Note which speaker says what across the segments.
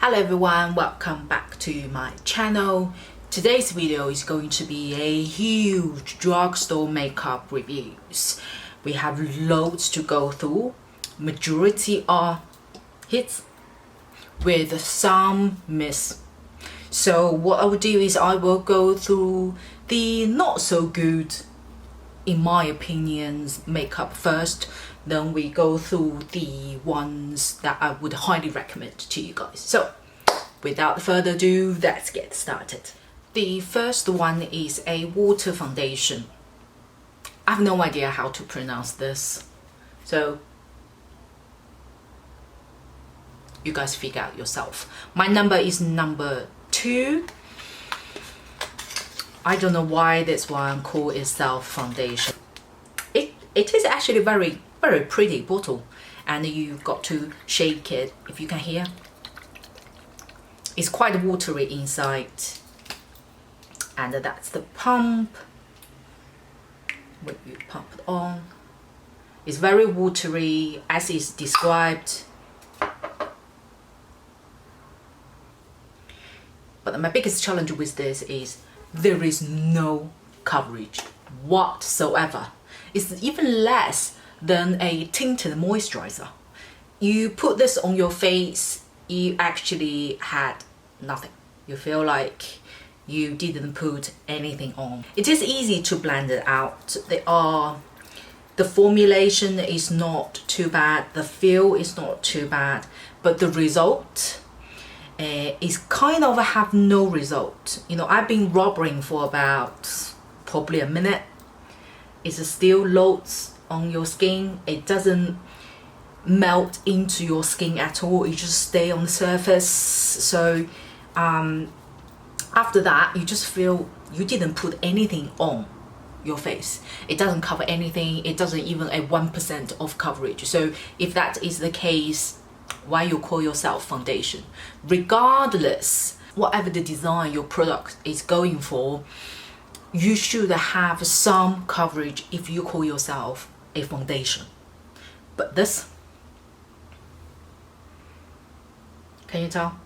Speaker 1: Hello everyone, welcome back to my channel. Today's video is going to be a huge drugstore makeup reviews. We have loads to go through. Majority are hits with some miss. So what I will do is I will go through the not so good, in my opinions, makeup first. Then we go through the ones that I would highly recommend to you guys. So without further ado, let's get started. The first one is a water foundation. I have no idea how to pronounce this, so you guys figure out yourself. My number is number 2. I don't know why this one called itself foundation. It is actually very pretty bottle, and you got to shake it if you can hear. It's quite watery inside, and that's the pump. When you pump it on, it's very watery as is described. But my biggest challenge with this is there is no coverage whatsoever. It's even less than a tinted moisturizer. You put this on your face, you actually had nothing. You feel like you didn't put anything on. It is easy to blend it out. The formulation is not too bad, the feel is not too bad, but the result is kind of have no result. You know, I've been rubbing for about probably a minute. It's still loads on your skin. It doesn't melt into your skin at all. It just stay on the surface. So after that, you just feel you didn't put anything on your face. It doesn't cover anything. It doesn't even a 1% of coverage. So if that is the case, why you call yourself foundation? Regardless, whatever the design your product is going for, you should have some coverage if you call yourself a foundation. But this, can you tell?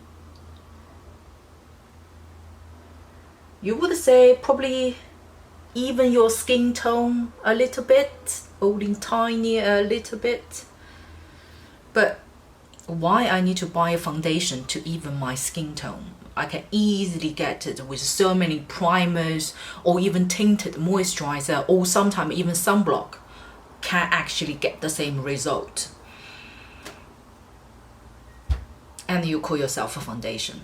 Speaker 1: You would say probably even your skin tone a little bit, only tiny a little bit. But why I need to buy a foundation to even my skin tone? I can easily get it with so many primers or even tinted moisturizer, or sometimes even sunblock can actually get the same result. And you call yourself a foundation.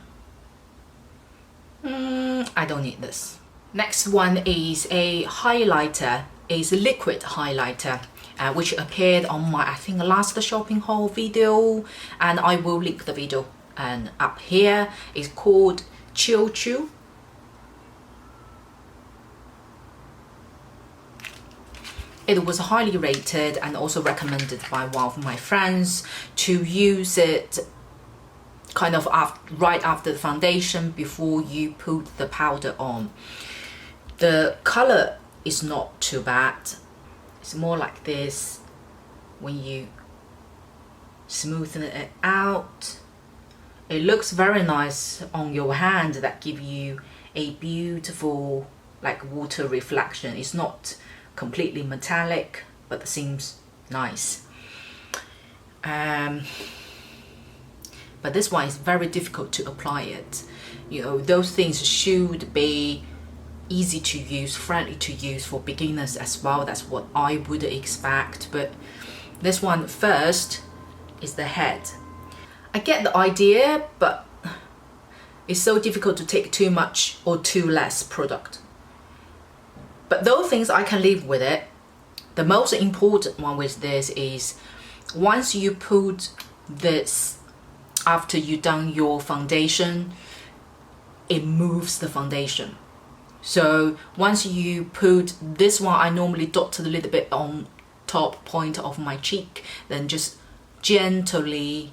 Speaker 1: I don't need this. Next one is a highlighter. It's a liquid highlighter, which appeared on my, I think, last shopping haul video, and I will link the video and up here. It's called CHIOTURE. It was highly rated and also recommended by one of my friends to use it kind of right after the foundation before you put the powder on. The color is not too bad. It's more like this when you smoothen it out. It looks very nice on your hand. That give you a beautiful like water reflection. It's not completely metallic, but it seems nice. But this one is very difficult to apply it. You know, those things should be easy to use, friendly to use for beginners as well. That's what I would expect. But this one first is the head. I get the idea, but it's so difficult to take too much or too less product. But those things I can live with it. The most important one with this is once you put this after you done your foundation, it moves the foundation. So once you put this one, I normally dot a little bit on top point of my cheek, then just gently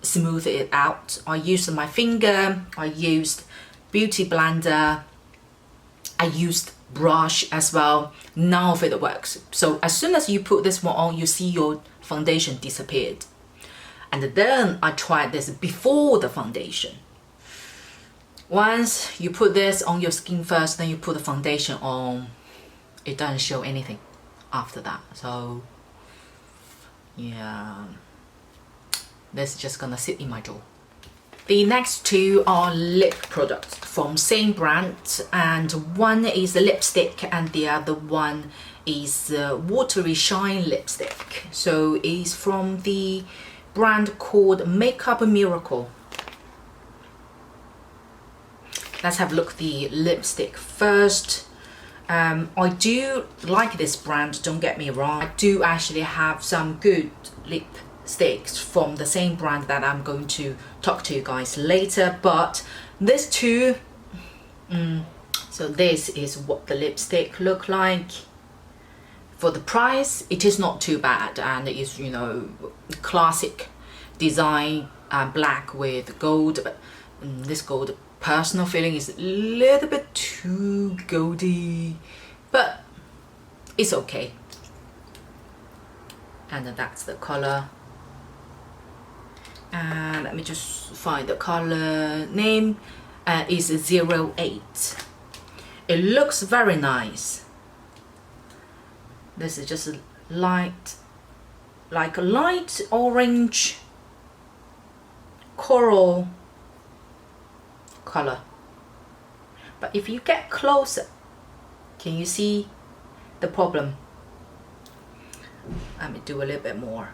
Speaker 1: smooth it out. I used my finger, I used beauty blender, I used brush as well. None of it works. So as soon as you put this one on, you see your foundation disappeared. And then I tried this before the foundation. Once you put this on your skin first, then you put the foundation on, it doesn't show anything after that. So yeah, this is just gonna sit in my drawer. The next two are lip products from same brand, and one is a lipstick and the other one is Watery Shine lipstick. So it's from the brand called Makeup Miracle. Let's have a look at the lipstick first. I do like this brand, don't get me wrong. I do actually have some good lipsticks from the same brand that I'm going to talk to you guys later, but this two, so this is what the lipstick look like. For the price, it is not too bad, and it is, you know, classic design, black with gold, but this gold personal feeling is a little bit too goldy, but it's okay. And that's the color. And let me just find the color name. Is 08. It looks very nice. This is just a light, like a light orange coral color. But if you get closer, can you see the problem? Let me do a little bit more.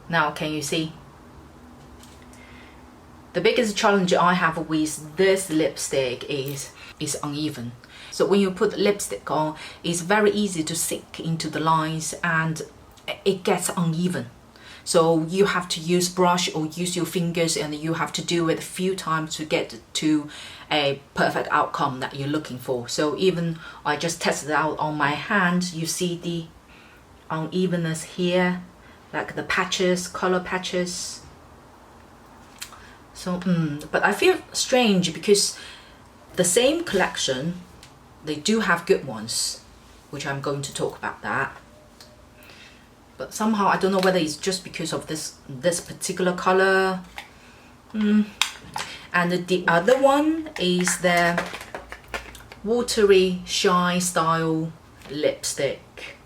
Speaker 1: Now can you see? The biggest challenge I have with this lipstick is uneven. So when you put lipstick on, it's very easy to sink into the lines and it gets uneven. So you have to use brush or use your fingers, and you have to do it a few times to get to a perfect outcome that you're looking for. So even I just tested it out on my hand, you see the unevenness here, like the patches, color patches. So but I feel strange because the same collection, they do have good ones, which I'm going to talk about that. But somehow I don't know whether it's just because of this particular color. And the other one is the Watery Shine style lipstick,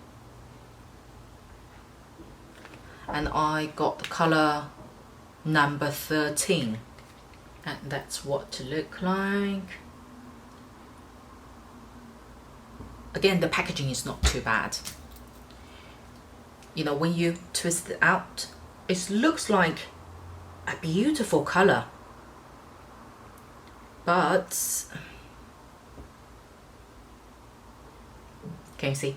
Speaker 1: and I got the color number 13, and that's what to look like. Again, the packaging is not too bad. You know, when you twist it out, it looks like a beautiful color, but can you see?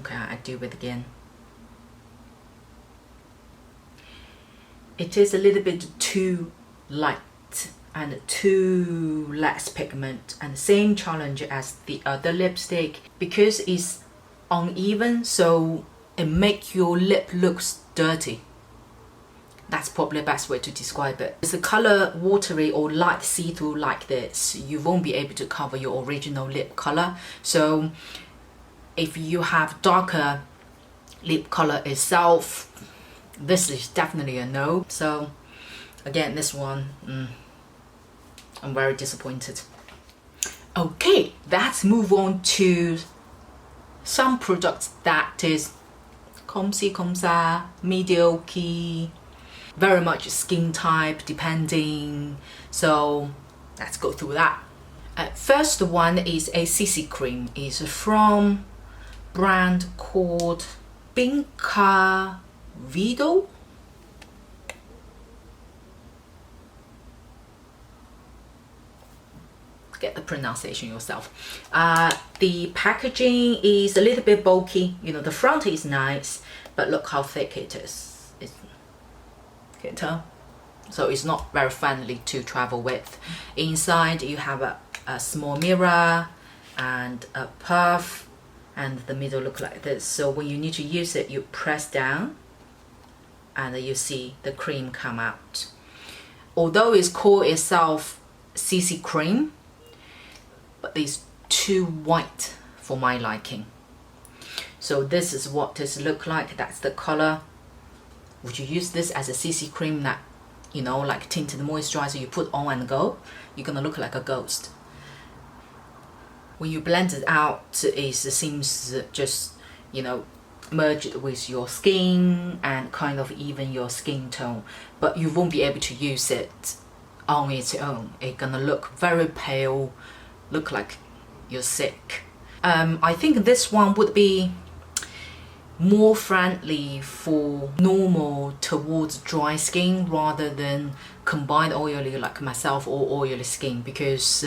Speaker 1: Okay, I do it again. It is a little bit too light and too less pigment, and same challenge as the other lipstick because it's uneven, so it makes your lip looks dirty. That's probably the best way to describe it. It's a color watery or light see-through like this, you won't be able to cover your original lip color. So if you have darker lip color itself, this is definitely a no. So again, this one, I'm very disappointed. Okay, let's move on to some products that is comme ci comme ça, mediocre, very much skin type depending. So let's go through that. First one is a CC cream. It's from brand called Binca Vidou. Get the pronunciation yourself. The packaging is a little bit bulky. You know, the front is nice, but look how thick it is. Can you tell? So it's not very friendly to travel with. Inside you have a small mirror and a puff, and the middle look like this. So when you need to use it, you press down and you see the cream come out. Although it's called itself CC cream, but it's too white for my liking. So this is what this look like. That's the color. Would you use this as a CC cream that, you know, like tinted moisturizer you put on and go? You're gonna look like a ghost. When you blend it out, it seems just, you know, merged with your skin and kind of even your skin tone, but you won't be able to use it on its own. It's gonna look very pale, look like you're sick. I think this one would be more friendly for normal towards dry skin rather than combined oily like myself or oily skin, because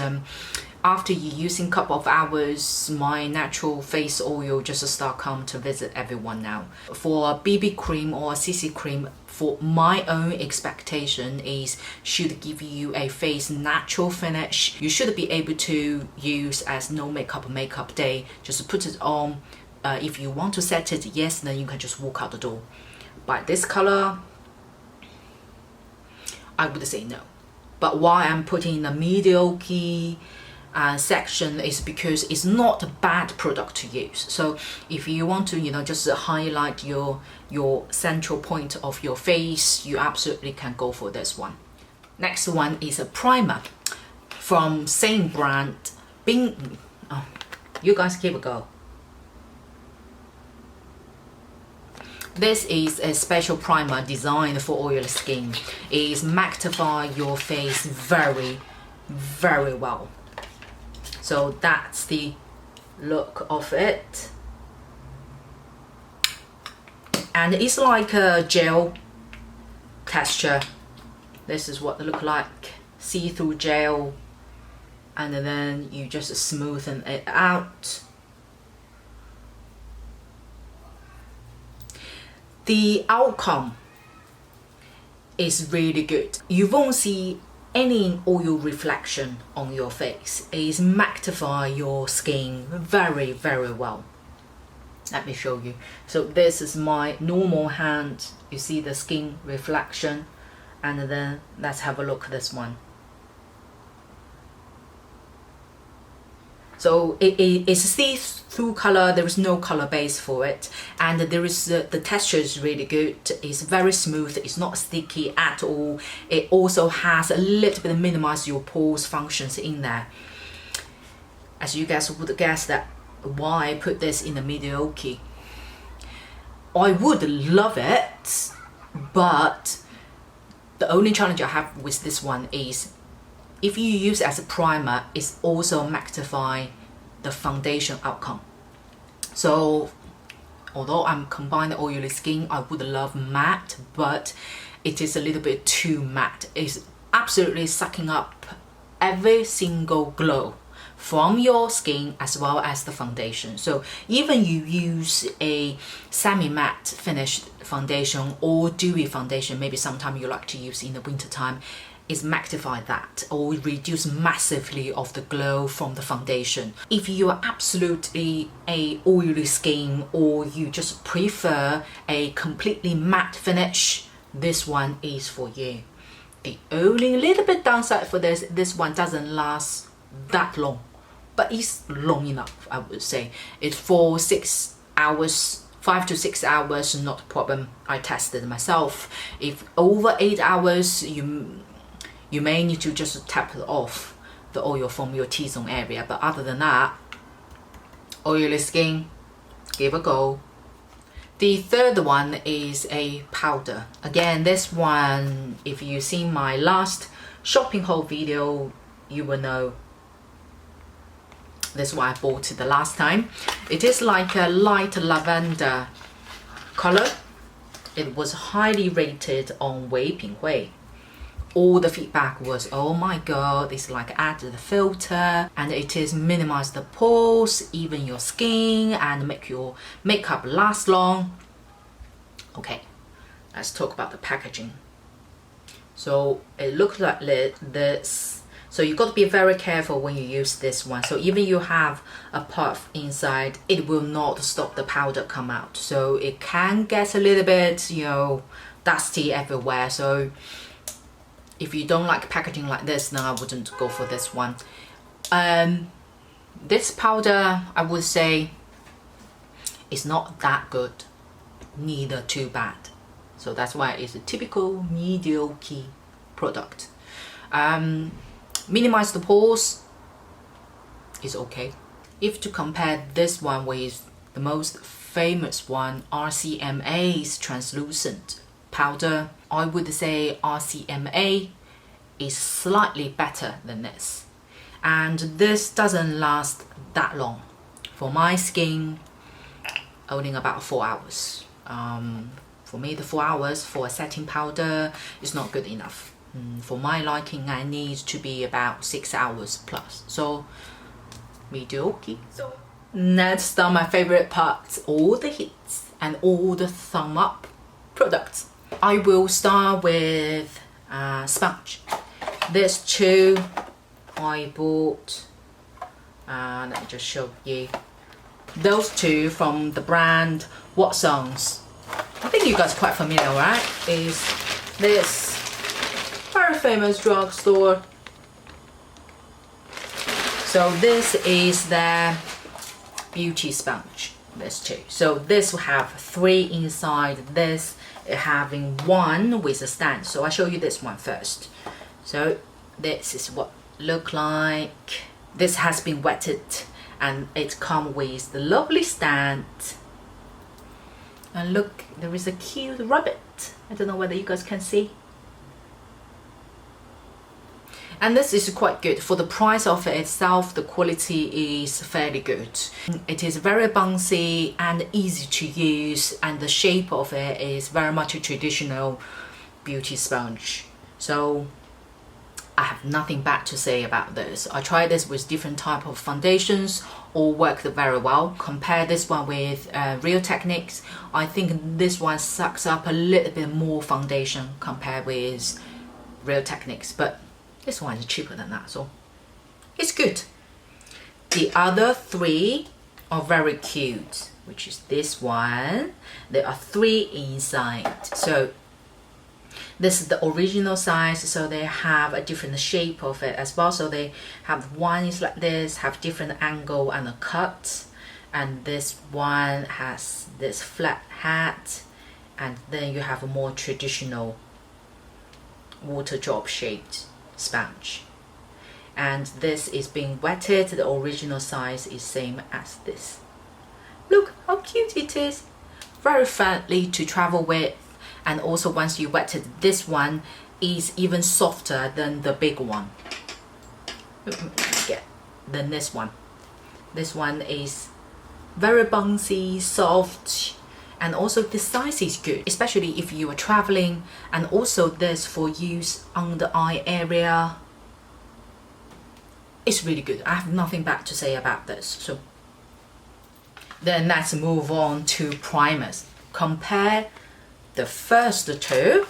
Speaker 1: after you using a couple of hours, my natural face oil just start come to visit everyone now. For a BB cream or a CC cream, for my own expectation is should give you a face natural finish. You should be able to use as no makeup day. Just put it on. If you want to set it, yes, then you can just walk out the door. But this color, I would say no. But why I'm putting in the mediocre section is because it's not a bad product to use. So if you want to, you know, just highlight your central point of your face, you absolutely can go for this one. Next one is a primer from same brand, Bing. Oh, you guys give a go. This is a special primer designed for oily skin. It magnifies your face very, very well. So that's the look of it. And it's like a gel texture. This is what it looks like. See-through gel. And then you just smoothen it out. The outcome is really good. You won't see any oil reflection on your face. It magnifies your skin very, very well. Let me show you. So this is my normal hand. You see the skin reflection. And then let's have a look at this one. So it's a see-through color. There is no color base for it, and there is the texture is really good. It's very smooth. It's not sticky at all. It also has a little bit of minimize your pores functions in there. As you guys would guess that why I put this in the mediocre. I would love it, but the only challenge I have with this one is if you use it as a primer, it's also magnify the foundation outcome. So although I'm combining oily skin, I would love matte, but it is a little bit too matte. It's absolutely sucking up every single glow from your skin as well as the foundation. So even you use a semi-matte finished foundation or dewy foundation, maybe sometime you like to use in the winter time, is magnify that or reduce massively of the glow from the foundation. If you are absolutely a oily skin or you just prefer a completely matte finish, this one is for you. The only little bit downside for this one doesn't last that long, but it's long enough, I would say. It's for 6 hours, 5 to 6 hours, not a problem. I tested myself. If over 8 hours, you may need to just tap off the oil from your T-zone area, but other than that, oily skin, give a go. The third one is a powder. Again, this one, if you've seen my last shopping haul video, you will know this is what I bought the last time. It is like a light lavender color. It was highly rated on Wei. All the feedback was, oh my god, it's like added filter and it is minimize the pores, even your skin, and make your makeup last long. Okay, let's talk about the packaging. So it looks like this. So you got to be very careful when you use this one. So even you have a puff inside, it will not stop the powder come out. So it can get a little bit, you know, dusty everywhere. So if you don't like packaging like this, then I wouldn't go for this one. This powder, I would say, it's not that good, neither too bad. So that's why it's a typical mediocre product. Minimize the pores is okay. If to compare this one with the most famous one, RCMA's translucent powder, I would say RCMA is slightly better than this. And this doesn't last that long. For my skin, only about 4 hours. For me, the 4 hours for a setting powder is not good enough. For my liking, I need to be about 6 hours plus. So, mediocre. So, let's start my favorite parts, all the hits and all the thumb up products. I will start with sponge. There's two I bought. Let me just show you. Those two from the brand Watsons. I think you guys are quite familiar, right? Is this very famous drugstore. So this is their beauty sponge. There's two. So this will have 3 inside. This having 1 with a stand. So I'll show you this one first. So this is what look like. This has been wetted and it comes with the lovely stand. And look, there is a cute rabbit. I don't know whether you guys can see. And this is quite good. For the price of it itself, the quality is fairly good. It is very bouncy and easy to use, and the shape of it is very much a traditional beauty sponge. So I have nothing bad to say about this. I tried this with different type of foundations, all worked very well. Compare this one with Real Techniques. I think this one sucks up a little bit more foundation compared with Real Techniques, but this one is cheaper than that, so it's good. The other 3 are very cute, which is this one. There are 3 inside. So this is the original size, so they have a different shape of it as well. So they have one is like this, have different angle and a cut, and this one has this flat hat, and then you have a more traditional water drop shaped sponge. And this is being wetted. The original size is same as this. Look how cute it is. Very friendly to travel with. And also once you wetted, this one is even softer than the big one. Than this one. This one is very bouncy, soft, and also the size is good, especially if you are traveling. And also this for use on the eye area. It's really good. I have nothing bad to say about this. So then let's move on to primers. Compare the first 2.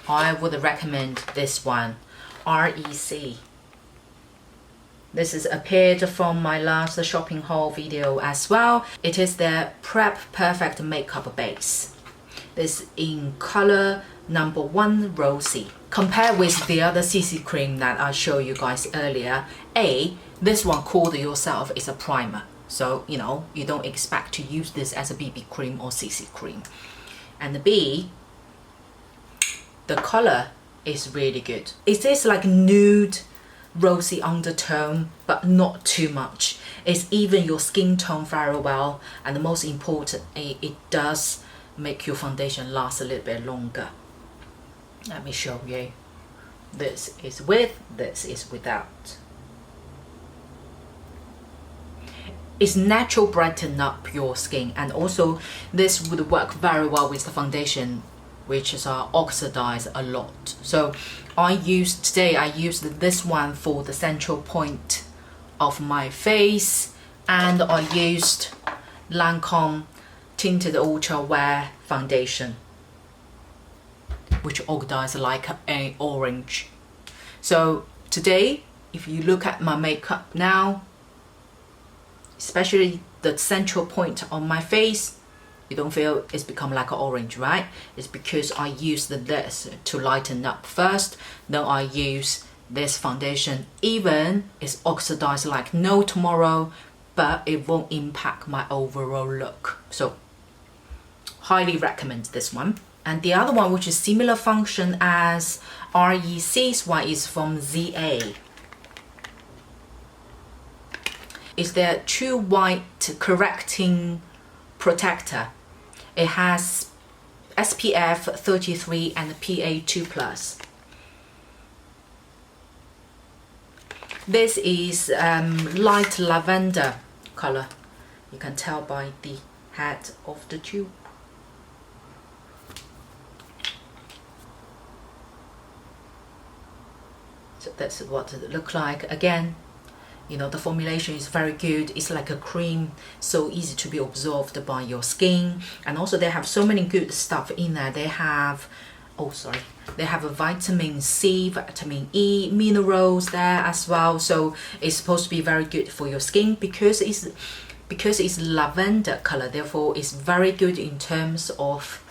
Speaker 1: I would recommend this one, REC. This is appeared from my last shopping haul video as well. It is the Prep Perfect Makeup Base. This in color number 1 Rosy. Compare with the other CC cream that I showed you guys earlier. This one called yourself is a primer. So, you know, you don't expect to use this as a BB cream or CC cream. And B, the color is really good. It is like nude rosy undertone, but not too much. It's even your skin tone very well, and the most important, it does make your foundation last a little bit longer. Let me show you. This is with, this is without. It's natural brighten up your skin, and also this would work very well with the foundation, which is oxidized a lot. So today I used this one for the central point of my face, and I used Lancome Tinted Ultra Wear foundation, which oxidized like an orange. So today, if you look at my makeup now, especially the central point on my face, you don't feel it's become like an orange, right? It's because I used this to lighten up first, then I use this foundation. Even it's oxidized like no tomorrow, but it won't impact my overall look. So highly recommend this one. And the other one, which is similar function as REC's one, is from ZA. Is their True White Correcting Protector. It has SPF 33 and PA2+. This is light lavender color. You can tell by the head of the tube. So that's what it looks like. Again, you know, the formulation is very good. It's like a cream, so easy to be absorbed by your skin. And also they have so many good stuff in there. They have, oh sorry, they have a vitamin C, vitamin E, minerals there as well. So it's supposed to be very good for your skin because it's lavender color. Therefore, it's very good in terms of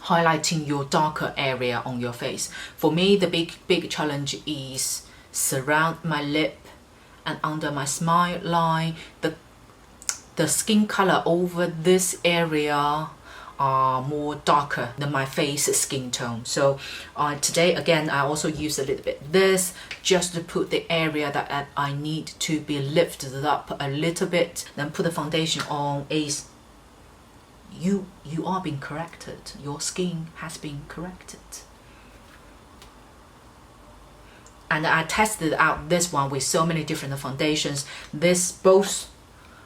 Speaker 1: highlighting your darker area on your face. For me, the big challenge is surround my lip and under my smile line. The skin color over this area are more darker than my face skin tone. So today again I also use a little bit this just to put the area that I need to be lifted up a little bit, then put the foundation on. Is you are being corrected, your skin has been corrected. And I tested out this one with so many different foundations. This both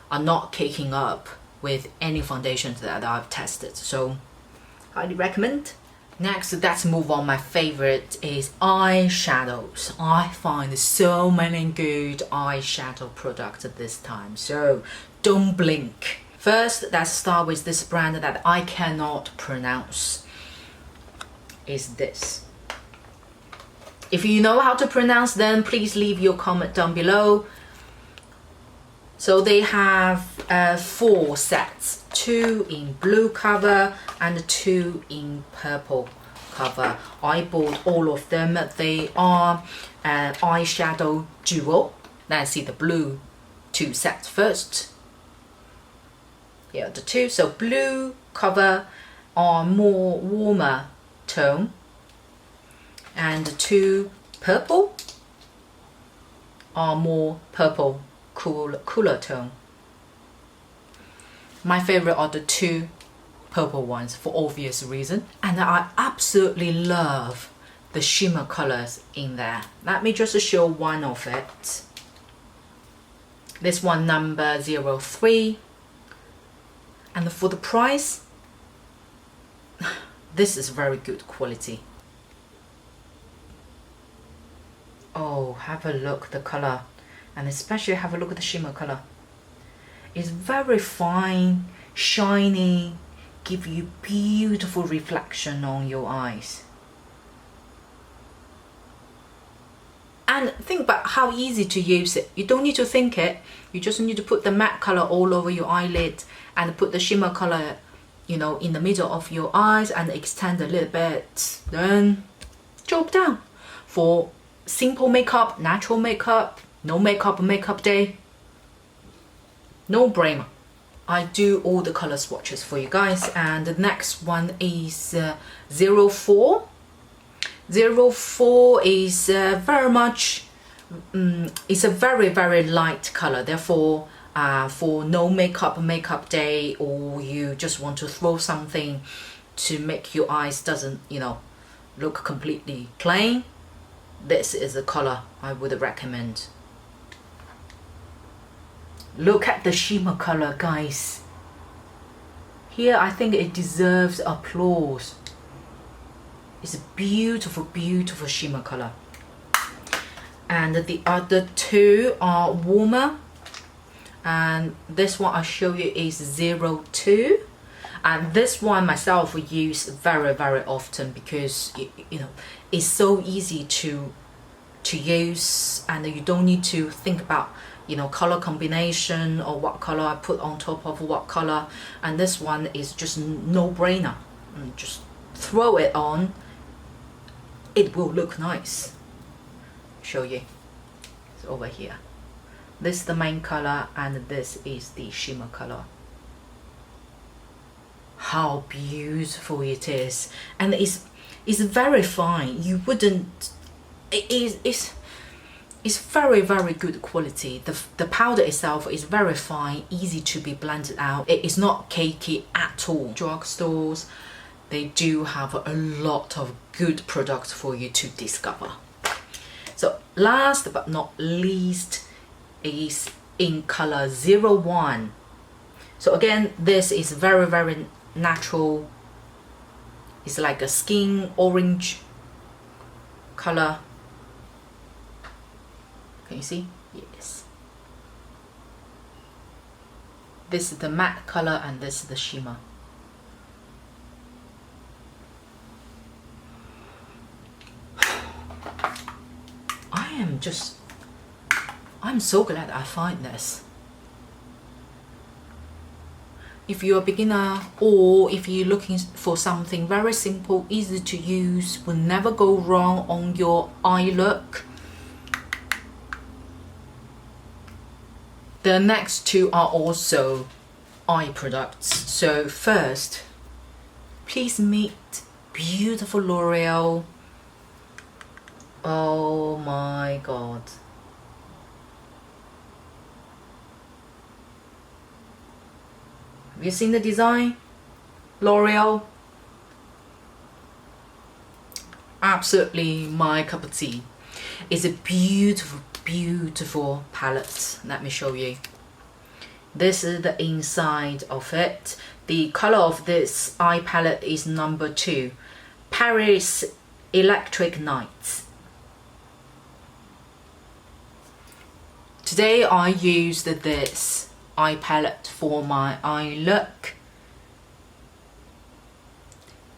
Speaker 1: are not kicking up with any foundations that I've tested, so highly recommend. Next, let's move on. My favorite is eyeshadows. I find so many good eyeshadow products at this time, so don't blink. First, let's start with this brand that I cannot pronounce. Is this. If you know how to pronounce them, please leave your comment down below. So they have 4 sets, 2 in blue cover and 2 in purple cover. I bought all of them. They are eyeshadow duo. Let's see the blue 2 sets first. Here are the 2. So blue cover are more warmer tone, and 2 purple are more purple, cooler tone. My favorite are the 2 purple ones for obvious reason, and I absolutely love the shimmer colors in there. Let me just show one of it. This one, number 03, and for the price, this is very good quality. Oh, have a look the color, and especially have a look at the shimmer color. It's very fine, shiny, give you beautiful reflection on your eyes. And think about how easy to use it. You don't need to think it. You just need to put the matte color all over your eyelid and put the shimmer color, you know, in the middle of your eyes and extend a little bit. Then job done. For simple makeup, natural makeup, no makeup day, no brainer. I do all the color swatches for you guys. And the next one is 04. 04 is very much it's a very light color. Therefore for no makeup day, or you just want to throw something to make your eyes doesn't, you know, look completely plain, this is a color I would recommend. Look at the shimmer color, guys. Here I think it deserves applause. It's a beautiful shimmer color. And the other 2 are warmer, and this one I'll show you is 02. And this one myself use very often because you know, it's so easy to use, and you don't need to think about, you know, color combination or what color I put on top of what color. And this one is just no brainer. Just throw it on, it will look nice. Show you. It's over here. This is the main color and this is the shimmer color. How beautiful it is, and it's very fine. You wouldn't, it's very good quality. The powder itself is very fine, easy to be blended out. It is not cakey at all. Drugstores, they do have a lot of good products for you to discover. So last but not least is in color 01. So again, this is very natural. It's like a skin orange color. Can you see? Yes. This is the matte color and this is the shimmer. I'm so glad I find this. If you're a beginner or if you're looking for something very simple, easy to use, will never go wrong on your eye look. The next two are also eye products. So first, please meet beautiful L'Oreal. Oh my god. Have you seen the design? L'Oreal. Absolutely my cup of tea. It's a beautiful palette. Let me show you. This is the inside of it. The color of this eye palette is number 2, Paris Electric Nights. Today I used this eye palette for my eye look.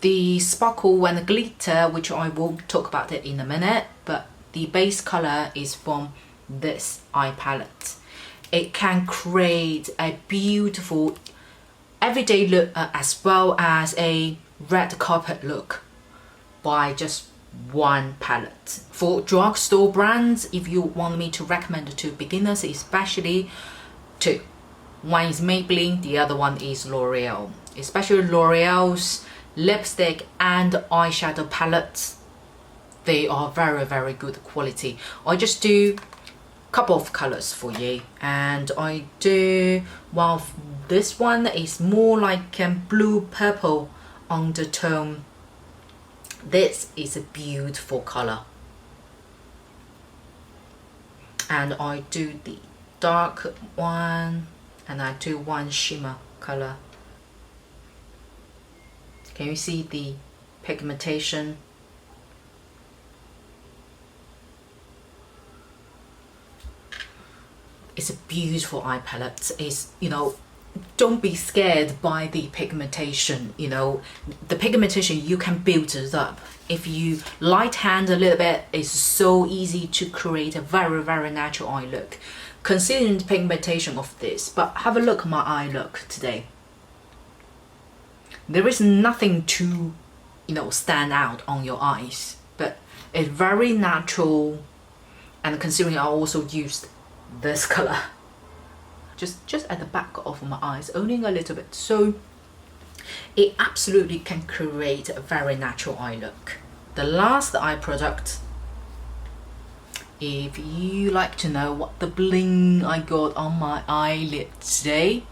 Speaker 1: The sparkle and the glitter, which I will talk about it in a minute, but the base color is from this eye palette. It can create a beautiful everyday look as well as a red carpet look by just one palette. For drugstore brands, if you want me to recommend to beginners, especially two. One is Maybelline, the other one is L'Oreal. Especially L'Oreal's lipstick and eyeshadow palettes, they are very good quality. I just do a couple of colors for you, and I do this one is more like a blue purple undertone. This is a beautiful color, and I do the dark one, and I do one shimmer color. Can you see the pigmentation? It's a beautiful eye palette. It's, you know, don't be scared by the pigmentation. You know, the pigmentation, you can build it up. If you light hand a little bit, it's so easy to create a very natural eye look. Considering the pigmentation of this, but have a look at my eye look today. There is nothing to, you know, stand out on your eyes, but it's very natural. And considering I also used this color just at the back of my eyes, only a little bit, so it absolutely can create a very natural eye look. The last eye product, if you like to know what the bling I got on my eyelid today,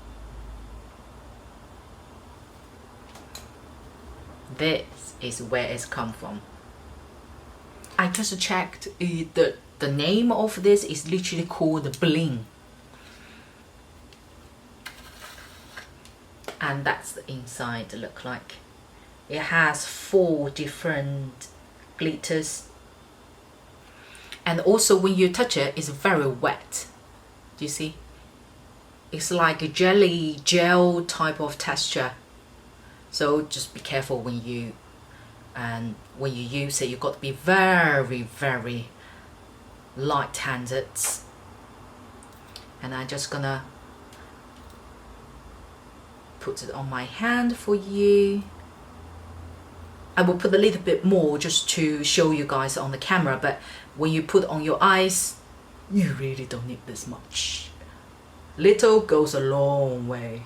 Speaker 1: this is where it's come from. I just checked the name of this is literally called Bling, and that's the inside look like. It has 4 different glitters, and also when you touch it, it's very wet. Do you see? It's like a jelly gel type of texture, so just be careful when you use it. You've got to be very light-handed. And I'm just gonna put it on my hand for you. I will put a little bit more just to show you guys on the camera, but when you put on your eyes, You really don't need this much. Little goes a long way.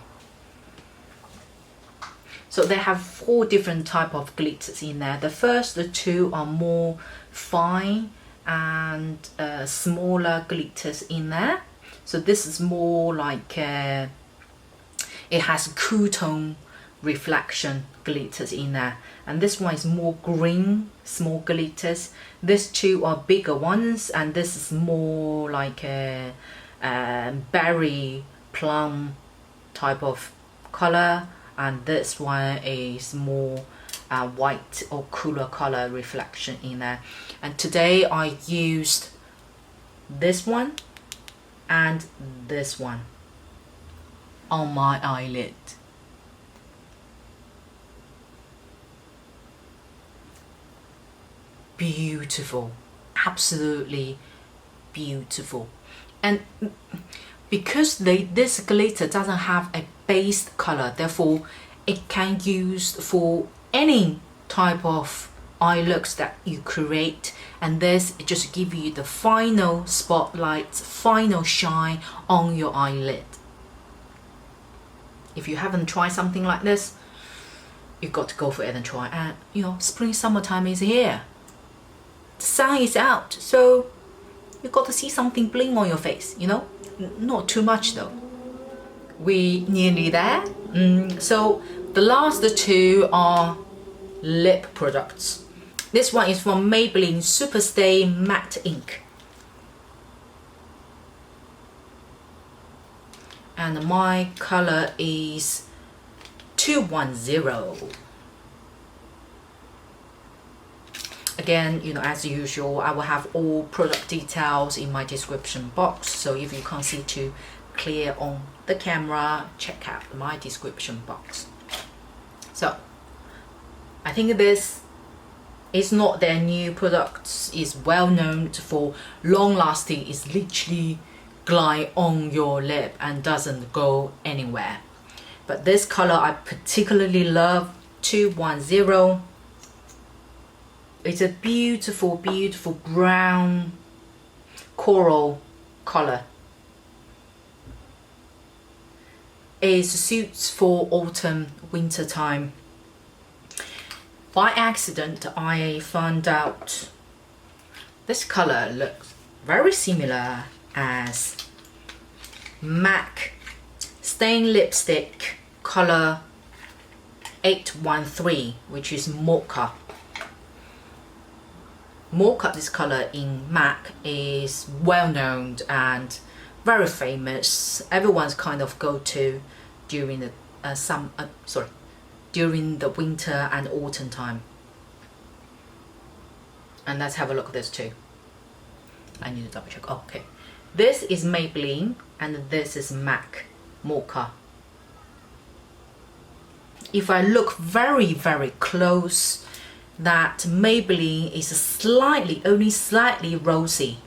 Speaker 1: So they have 4 different type of glitters in there. The first 2 are more fine and smaller glitters in there. So this is more like it has cool tone reflection glitters in there, and this one is more green small glitters. These 2 are bigger ones, and this is more like a berry plum type of color, and this one is more white or cooler color reflection in there. And today I used this one and this one on my eyelid. Beautiful, absolutely beautiful. And because this glitter doesn't have a base color, therefore it can use for any type of eye looks that you create, and this just give you the final spotlight, final shine on your eyelid. If you haven't tried something like this, you've got to go for it and try. And you know, spring summertime is here, the sun is out, so you got to see something bling on your face, you know. Not too much though. We nearly there. So the last 2 are lip products. This one is from Maybelline SuperStay Matte Ink, and my color is 210. Again, you know, as usual, I will have all product details in my description box, so if you can't see too clear on the camera, check out my description box. So I think this is not their new products, is well known for long lasting, is literally glide on your lip and doesn't go anywhere. But this color I particularly love, 210. It's a beautiful, beautiful brown coral color. It suits for autumn, winter time. By accident, I found out this color looks very similar as MAC Stain Lipstick color 813, which is Mocha. Mocha, this color in MAC, is well known and very famous. Everyone's kind of go-to during the during the winter and autumn time. And let's have a look at this too. I need to double check. Oh, okay, this is Maybelline and this is MAC Mocha. If I look very, very close, that Maybelline is slightly, only slightly rosy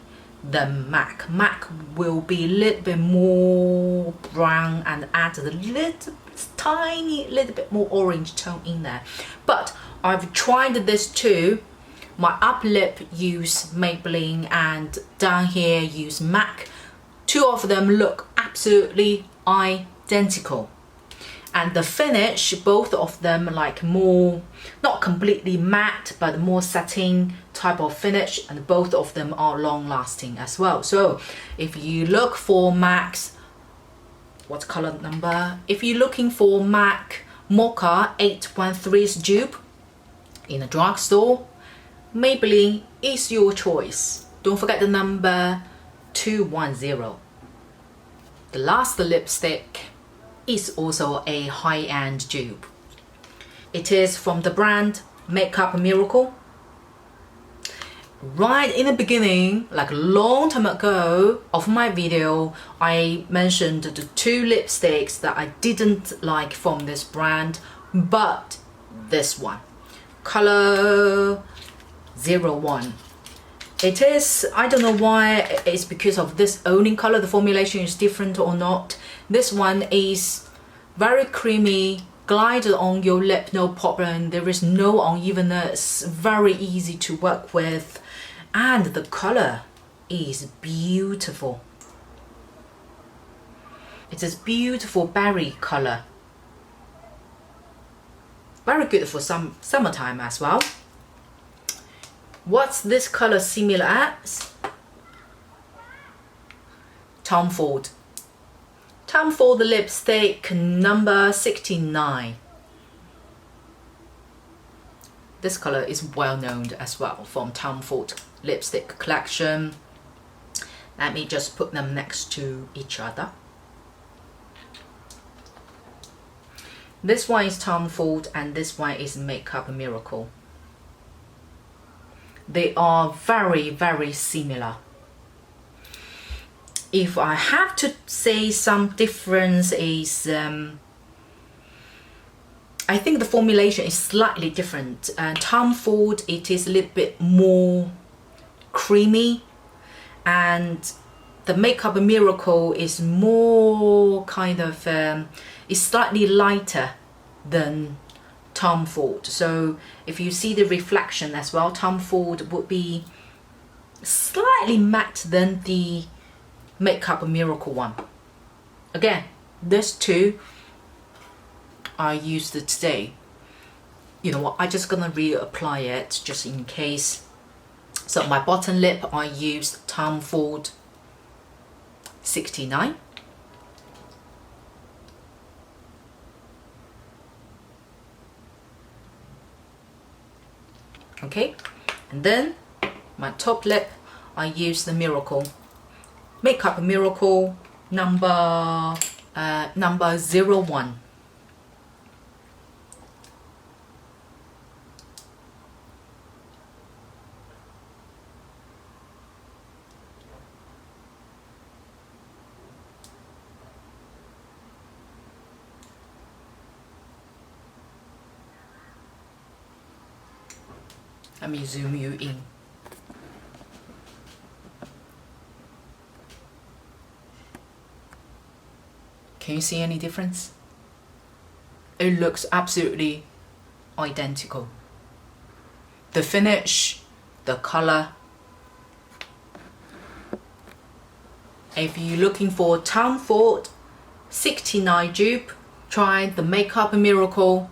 Speaker 1: than MAC. MAC will be a little bit more brown and add a little tiny little bit more orange tone in there. But I've tried this too. My upper lip use Maybelline and down here use MAC. 2 of them look absolutely identical. And the finish, both of them like more, not completely matte, but more satin type of finish, and both of them are long lasting as well. So if you look for MAC's, what's color number? If you're looking for MAC Mocha 813's dupe in a drugstore, Maybelline is your choice. Don't forget the number 210. The last lipstick is also a high-end dupe. It is from the brand Makeup Miracle. Right in the beginning, like a long time ago of my video, I mentioned the 2 lipsticks that I didn't like from this brand, but this one, color 01. It is, I don't know why, it's because of this owning color, the formulation is different or not. This one is very creamy, glided on your lip, no problem. There is no unevenness, very easy to work with, and the color is beautiful. It's a beautiful berry color. Very good for some summertime as well. What's this color similar as? Tom Ford. Tom Ford lipstick number 69. This color is well known as well from Tom Ford lipstick collection. Let me just put them next to each other. This one is Tom Ford and this one is Makeup Miracle. They are very, very similar. If I have to say some difference is, I think the formulation is slightly different. Tom Ford, it is a little bit more creamy, and the Makeup Miracle is more kind of, is slightly lighter than Tom Ford. So if you see the reflection as well, Tom Ford would be slightly matte than the Makeup Miracle one. Again, these two I used it today. You know what, I'm just gonna reapply it just in case. So my bottom lip, I used Tom Ford 69. Okay, and then my top lip, I used the Miracle, Makeup Miracle number 01. Let me zoom you in. Can you see any difference? It looks absolutely identical. The finish, the color. If you're looking for Tom Ford 69 dupe, try the Makeup Miracle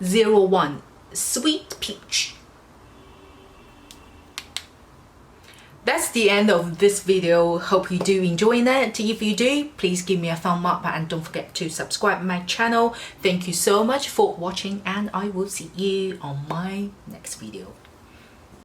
Speaker 1: 01. Sweet Peach. That's the end of this video. Hope you do enjoy it. If you do, please give me a thumb up and don't forget to subscribe my channel. Thank you so much for watching and I will see you on my next video.